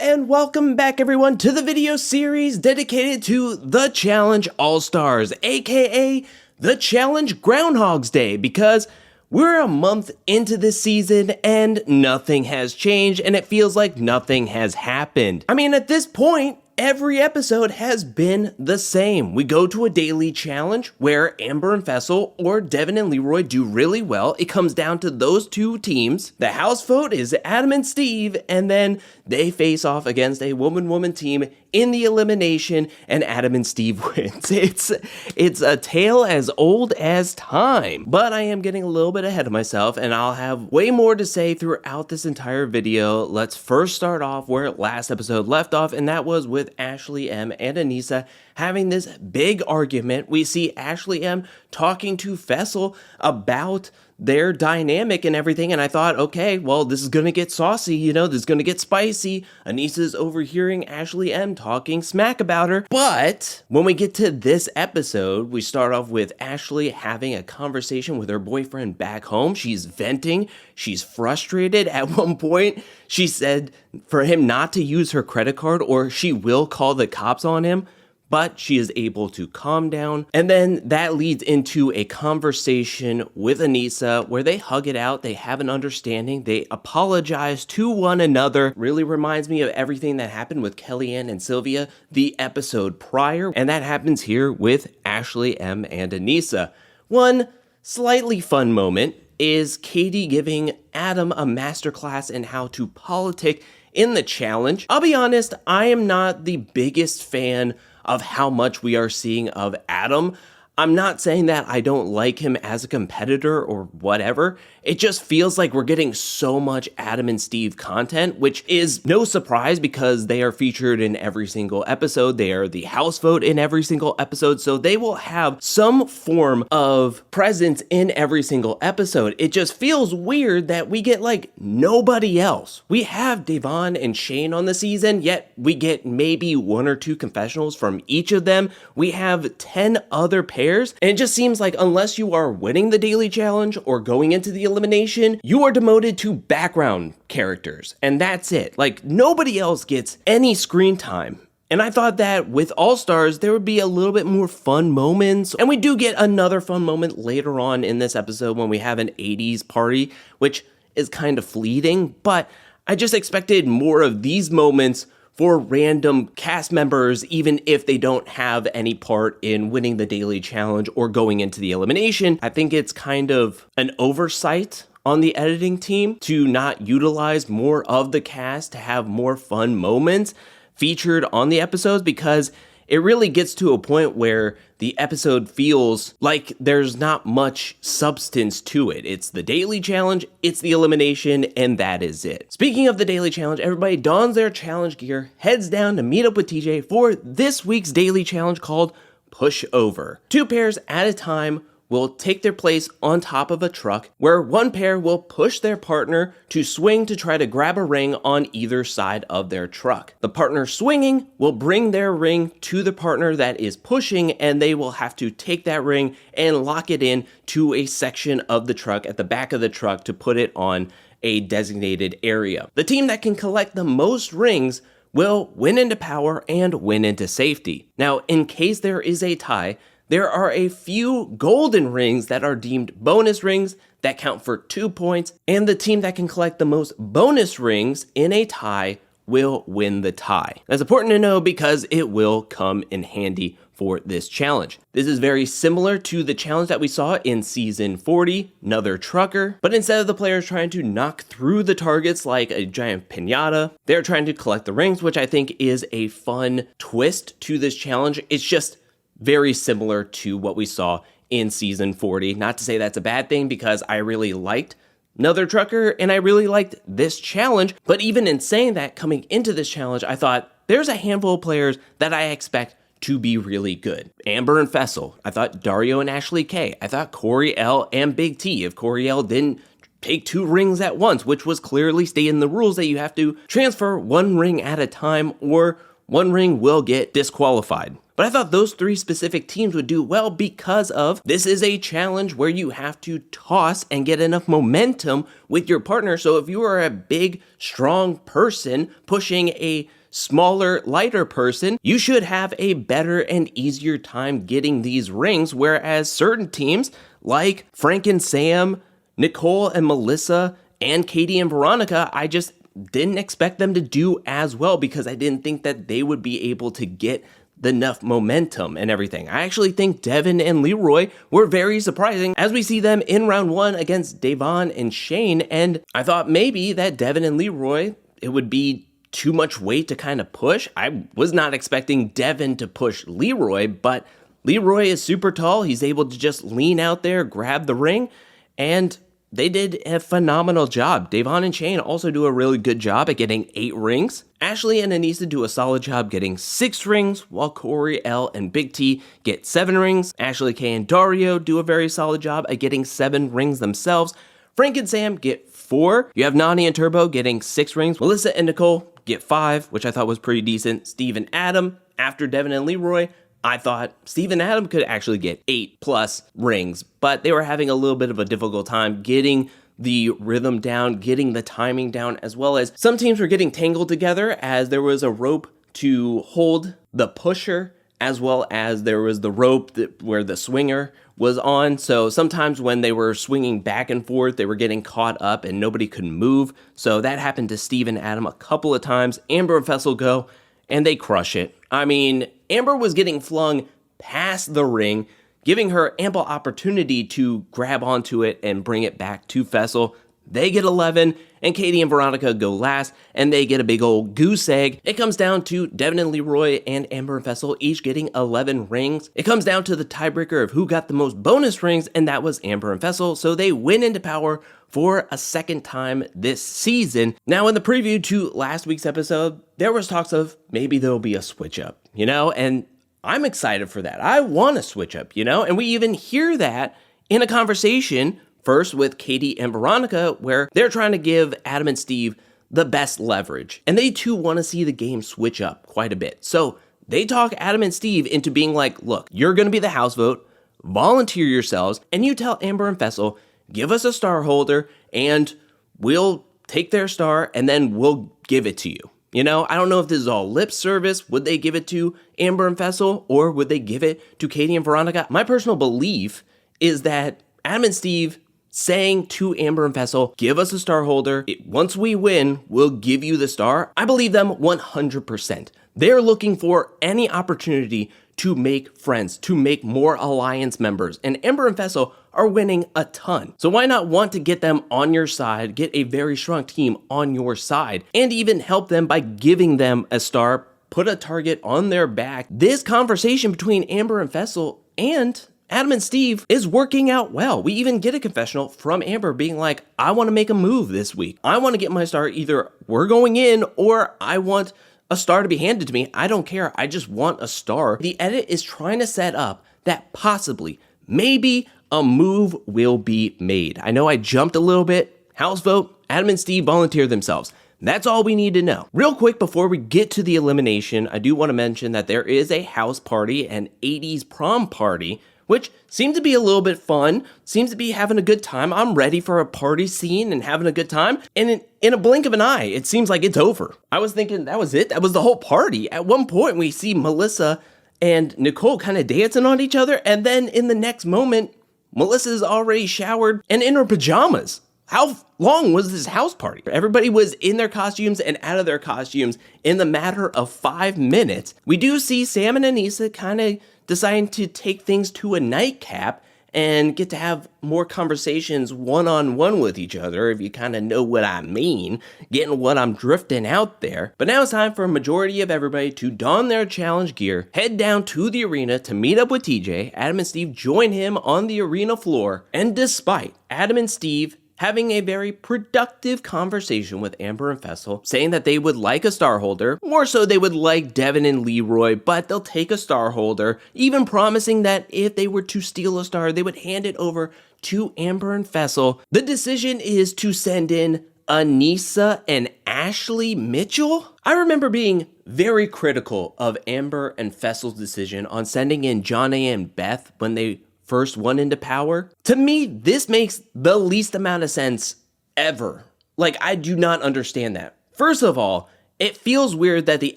and welcome back everyone to the video series dedicated to the Challenge All-Stars, aka the Challenge Groundhog's Day, because we're a month into this season and nothing has changed and it feels like nothing has happened. I mean, at this point, every episode has been the same. We go to a daily challenge where Amber and Fessel or Devin and Leroy do really well. It comes down to those two teams. The house vote is Adam and Steve, and then they face off against a woman-woman team in the elimination, and Adam and Steve wins. It's a tale as old as time. But I am getting a little bit ahead of myself, and I'll have way more to say throughout this entire video. Let's first start off where last episode left off, and that was with Ashley M and Aneesa having this big argument. We see Ashley M talking to Fessel about their dynamic and everything, and I thought, okay, well, this is gonna get saucy, you know, this is gonna get spicy. Aneesa's overhearing Ashley M talking smack about her. But when we get to this episode, we start off with Ashley having a conversation with her boyfriend back home. She's venting, she's frustrated. At one point, she said for him not to use her credit card or she will call the cops on him. But she is able to calm down. And then that leads into a conversation with Aneesa where they hug it out, they have an understanding, they apologize to one another. Really reminds me of everything that happened with Kellyanne and Sylvia the episode prior. And that happens here with Ashley M and Aneesa. One slightly fun moment is Katie giving Adam a masterclass in how to politic in the challenge. I'll be honest, I am not the biggest fan of how much we are seeing of Adam. I'm not saying that I don't like him as a competitor or whatever. It just feels like we're getting so much Adam and Steve content, which is no surprise because they are featured in every single episode. They are the house vote in every single episode, so they will have some form of presence in every single episode. It just feels weird that we get like nobody else. We have Devon and Shane on the season, yet we get maybe one or two confessionals from each of them. We have 10 other pairs, and it just seems like unless you are winning the daily challenge or going into the elimination, you are demoted to background characters, and that's it. Like, nobody else gets any screen time. And I thought that with All-Stars, there would be a little bit more fun moments, and we do get another fun moment later on in this episode when we have an 80s party, which is kind of fleeting, but I just expected more of these moments for random cast members, even if they don't have any part in winning the daily challenge or going into the elimination. I think it's kind of an oversight on the editing team to not utilize more of the cast to have more fun moments featured on the episodes, because it really gets to a point where the episode feels like there's not much substance to it. It's the daily challenge, it's the elimination, and that is it. Speaking of the daily challenge, everybody dons their challenge gear, heads down to meet up with TJ for this week's daily challenge called Push Over. 2 pairs at a time will take their place on top of a truck where one pair will push their partner to swing to try to grab a ring on either side of their truck. The partner swinging will bring their ring to the partner that is pushing, and they will have to take that ring and lock it in to a section of the truck at the back of the truck to put it on a designated area. The team that can collect the most rings will win into power and win into safety. Now, in case there is a tie, there are a few golden rings that are deemed bonus rings that count for 2 points, and the team that can collect the most bonus rings in a tie will win the tie. That's important to know because it will come in handy for this challenge. This is very similar to the challenge that we saw in season 40, Another Trucker, but instead of the players trying to knock through the targets like a giant piñata, they're trying to collect the rings, which I think is a fun twist to this challenge. It's just very similar to what we saw in season 40. Not to say that's a bad thing, because I really liked Another Trucker and I really liked this challenge. But even in saying that, coming into this challenge, I thought there's a handful of players that I expect to be really good. Amber and Fessel. I thought Dario and Ashley K. I thought Corey L and Big T. If Corey L didn't take 2 rings at once, which was clearly stated in the rules that you have to transfer 1 ring at a time or 1 ring will get disqualified. But I thought those 3 specific teams would do well because of this is a challenge where you have to toss and get enough momentum with your partner. So if you are a big, strong person pushing a smaller, lighter person, you should have a better and easier time getting these rings, whereas certain teams like Frank and Sam, Nicole and Melissa, and Katie and Veronica, I just didn't expect them to do as well because I didn't think that they would be able to get enough momentum and everything. I actually think Devin and Leroy were very surprising as we see them in round 1 against Devon and Shane, and I thought maybe that Devin and Leroy, it would be too much weight to kind of push. I was not expecting Devin to push Leroy, but Leroy is super tall. He's able to just lean out there, grab the ring, and they did a phenomenal job. Devon and Shane also do a really good job at getting 8 rings. Ashley and Aneesa do a solid job getting 6 rings, while Corey, Elle, and Big T get 7 rings. Ashley K and Dario do a very solid job at getting 7 rings themselves. Frank and Sam get 4. You have Nani and Turbo getting 6 rings. Melissa and Nicole get 5, which I thought was pretty decent. Steve and Adam, after Devin and Leroy, I thought Steve and Adam could actually get 8+ rings, but they were having a little bit of a difficult time getting the rhythm down, getting the timing down, as well as some teams were getting tangled together as there was a rope to hold the pusher, as well as there was the rope where the swinger was on. So sometimes when they were swinging back and forth, they were getting caught up and nobody could move. So that happened to Steve and Adam a couple of times. Amber and Fessel go, and they crush it. I mean, Amber was getting flung past the ring, giving her ample opportunity to grab onto it and bring it back to Fessel. They get 11, and Katie and Veronica go last, and they get a big old goose egg. It comes down to Devin and Leroy and Amber and Fessel each getting 11 rings. It comes down to the tiebreaker of who got the most bonus rings, and that was Amber and Fessel, so they win into power for a second time this season. Now, in the preview to last week's episode, there was talks of maybe there'll be a switch up, and I'm excited for that. I want a switch up, and we even hear that in a conversation first with Katie and Veronica, where they're trying to give Adam and Steve the best leverage. And they too want to see the game switch up quite a bit. So they talk Adam and Steve into being like, look, you're going to be the house vote, volunteer yourselves, and you tell Amber and Fessel, give us a star holder, and we'll take their star, and then we'll give it to you. I don't know if this is all lip service. Would they give it to Amber and Fessel, or would they give it to Katie and Veronica? My personal belief is that Adam and Steve saying to Amber and Fessel, give us a star holder. Once we win, we'll give you the star. I believe them 100%. They're looking for any opportunity to make friends, to make more alliance members. And Amber and Fessel are winning a ton. So why not want to get them on your side, get a very strong team on your side, and even help them by giving them a star, put a target on their back. This conversation between Amber and Fessel and Adam and Steve is working out well. We even get a confessional from Amber being like, I want to make a move this week. I want to get my star. Either we're going in or I want a star to be handed to me. I don't care. I just want a star. The edit is trying to set up that possibly, maybe a move will be made. I know I jumped a little bit. House vote, Adam and Steve volunteer themselves. That's all we need to know. Real quick before we get to the elimination, I do want to mention that there is a house party, an 80s prom party, which seemed to be a little bit fun, seems to be having a good time. I'm ready for a party scene and having a good time. And in a blink of an eye, it seems like it's over. I was thinking that was it. That was the whole party. At one point, we see Melissa and Nicole kind of dancing on each other. And then in the next moment, Melissa's already showered and in her pajamas. How long was this house party? Everybody was in their costumes and out of their costumes in the matter of 5 minutes. We do see Sam and Aneesa kind of deciding to take things to a nightcap and get to have more conversations one-on-one with each other, if you kind of know what I mean, getting what I'm drifting out there. But now it's time for a majority of everybody to don their challenge gear, head down to the arena to meet up with TJ. Adam and Steve join him on the arena floor, and despite Adam and Steve having a very productive conversation with Amber and Fessel, saying that they would like a star holder, more so they would like Devin and Leroy, but they'll take a star holder, even promising that if they were to steal a star, they would hand it over to Amber and Fessel. The decision is to send in Aneesa and Ashley Mitchell. I remember being very critical of Amber and Fessel's decision on sending in Jonna and Beth when they first went into power. To me, this makes the least amount of sense ever. Like, I do not understand that. First of all, it feels weird that the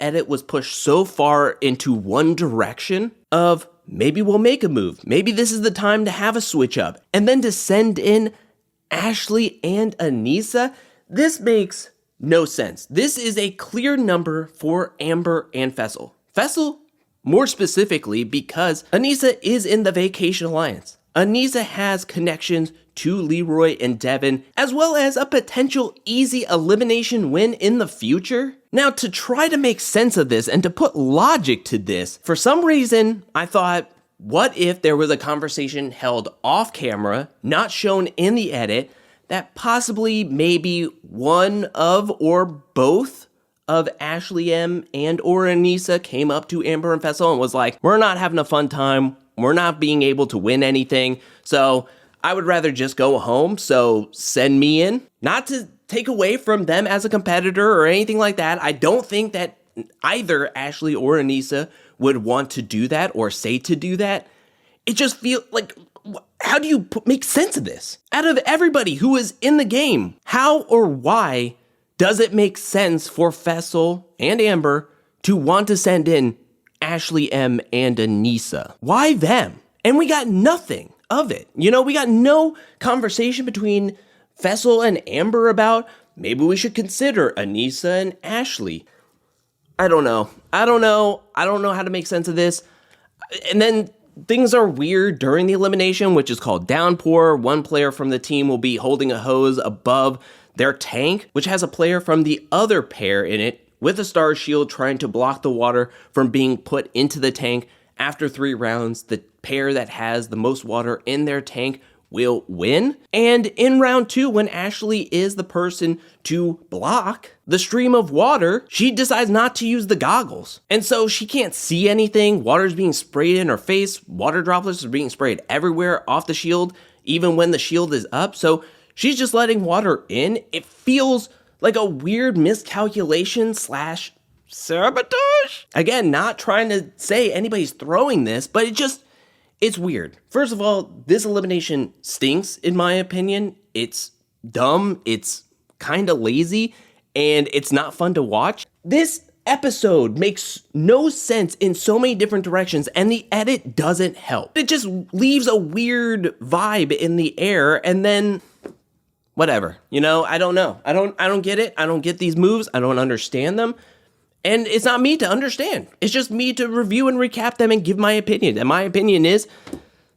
edit was pushed so far into one direction of maybe we'll make a move. Maybe this is the time to have a switch up. And then to send in Ashley and Aneesa, this makes no sense. This is a clear number for Amber and Fessel. Fessel, more specifically, because Aneesa is in the Vacation Alliance. Aneesa has connections to Leroy and Devin, as well as a potential easy elimination win in the future. Now, to try to make sense of this and to put logic to this, for some reason, I thought, what if there was a conversation held off camera, not shown in the edit, that possibly maybe one of or both of Ashley M and or Aneesa came up to Amber and Fessel and was like, we're not having a fun time, we're not being able to win anything, so I would rather just go home, so send me in. Not to take away from them as a competitor or anything like that. I don't think that either Ashley or Aneesa would want to do that or say to do that. It just feels like, how do you make sense of this? Out of everybody who is in the game, how or why does it make sense for Fessel and Amber to want to send in Ashley M and Aneesa? Why them? And we got nothing of it. You know, we got no conversation between Fessel and Amber about maybe we should consider Aneesa and Ashley. I don't know how to make sense of this. And then things are weird during the elimination, which is called Downpour. One player from the team will be holding a hose above their tank, which has a player from the other pair in it with a star shield trying to block the water from being put into the tank. After 3 rounds, the pair that has the most water in their tank will win. And in round 2, when Ashley is the person to block the stream of water, she decides not to use the goggles. And so she can't see anything. Water's being sprayed in her face. Water droplets are being sprayed everywhere off the shield, even when the shield is up. So she's just letting water in. It feels like a weird miscalculation / sabotage. Again, not trying to say anybody's throwing this, but it's weird. First of all, this elimination stinks, in my opinion. It's dumb, it's kind of lazy, and it's not fun to watch. This episode makes no sense in so many different directions, and the edit doesn't help. It just leaves a weird vibe in the air, and then whatever. You know, I don't know. I don't get it. I don't get these moves. I don't understand them. And it's not me to understand. It's just me to review and recap them and give my opinion. And my opinion is,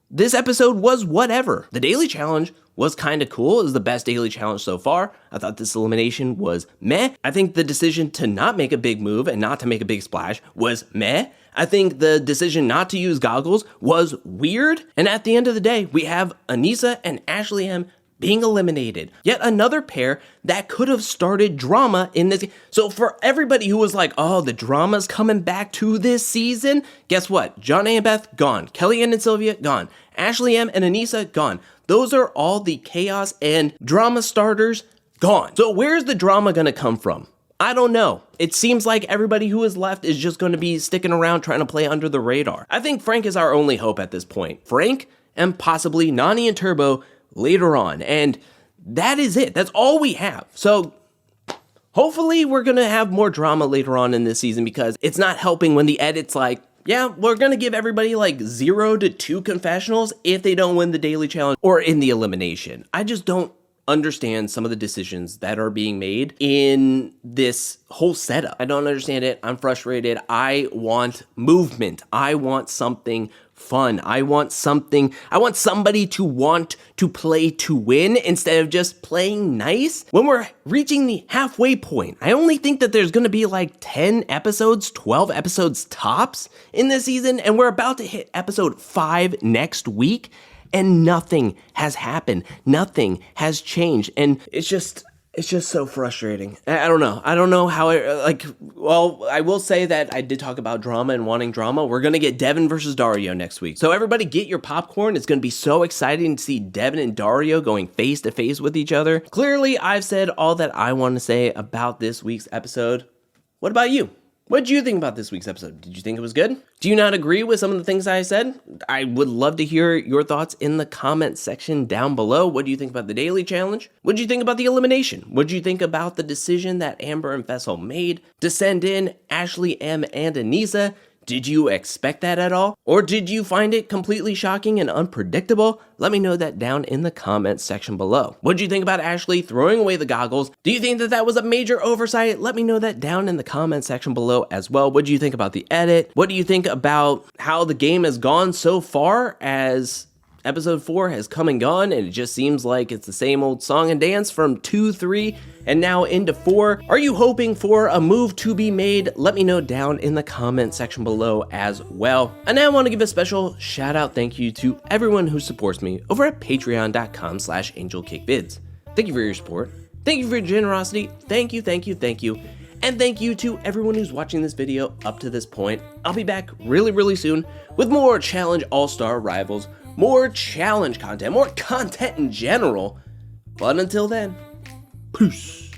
this episode was whatever. The daily challenge was kind of cool. It was the best daily challenge so far. I thought this elimination was meh. I think the decision to not make a big move and not to make a big splash was meh. I think the decision not to use goggles was weird. And at the end of the day, we have Aneesa and Ashley M being eliminated. Yet another pair that could have started drama in this. So for everybody who was like, oh, the drama's coming back to this season, guess what? Jonna and Beth, gone. Kellyanne and Sylvia, gone. Ashley M and Aneesa, gone. Those are all the chaos and drama starters, gone. So where's the drama gonna come from? I don't know. It seems like everybody who is left is just gonna be sticking around trying to play under the radar. I think Frank is our only hope at this point. Frank and possibly Nany and Turbo later on, and that is it. That's all we have. So hopefully we're gonna have more drama later on in this season, because it's not helping when the edit's like, yeah, we're gonna give everybody like 0 to 2 confessionals if they don't win the daily challenge or in the elimination. I just don't understand some of the decisions that are being made in this whole setup. I don't understand it. I'm frustrated. I want movement. I want something fun. I want somebody to want to play to win instead of just playing nice. When we're reaching the halfway point, I only think that there's gonna be like 10 episodes, 12 episodes tops in this season, and we're about to hit episode 5 next week, and nothing has happened. Nothing has changed, and it's just so frustrating. I don't know how I will say that I did talk about drama and wanting drama. We're going to get Devin versus Dario next week. So everybody get your popcorn. It's going to be so exciting to see Devin and Dario going face to face with each other. Clearly, I've said all that I want to say about this week's episode. What about you? What did you think about this week's episode? Did you think it was good? Do you not agree with some of the things I said? I would love to hear your thoughts in the comment section down below. What do you think about the daily challenge? What do you think about the elimination? What do you think about the decision that Amber and Fessel made to send in Ashley, M, and Aneesa? Did you expect that at all? Or did you find it completely shocking and unpredictable? Let me know that down in the comments section below. What did you think about Ashley throwing away the goggles? Do you think that that was a major oversight? Let me know that down in the comments section below as well. What do you think about the edit? What do you think about how the game has gone so far as Episode 4 has come and gone, and it just seems like it's the same old song and dance from 2, 3, and now into 4. Are you hoping for a move to be made? Let me know down in the comment section below as well. And now I want to give a special shout out thank you to everyone who supports me over at patreon.com/angelcakevids. Thank you for your support. Thank you for your generosity. Thank you, thank you, thank you. And thank you to everyone who's watching this video up to this point. I'll be back really soon with more Challenge All-Star Rivals, more challenge content, more content in general. But until then, peace.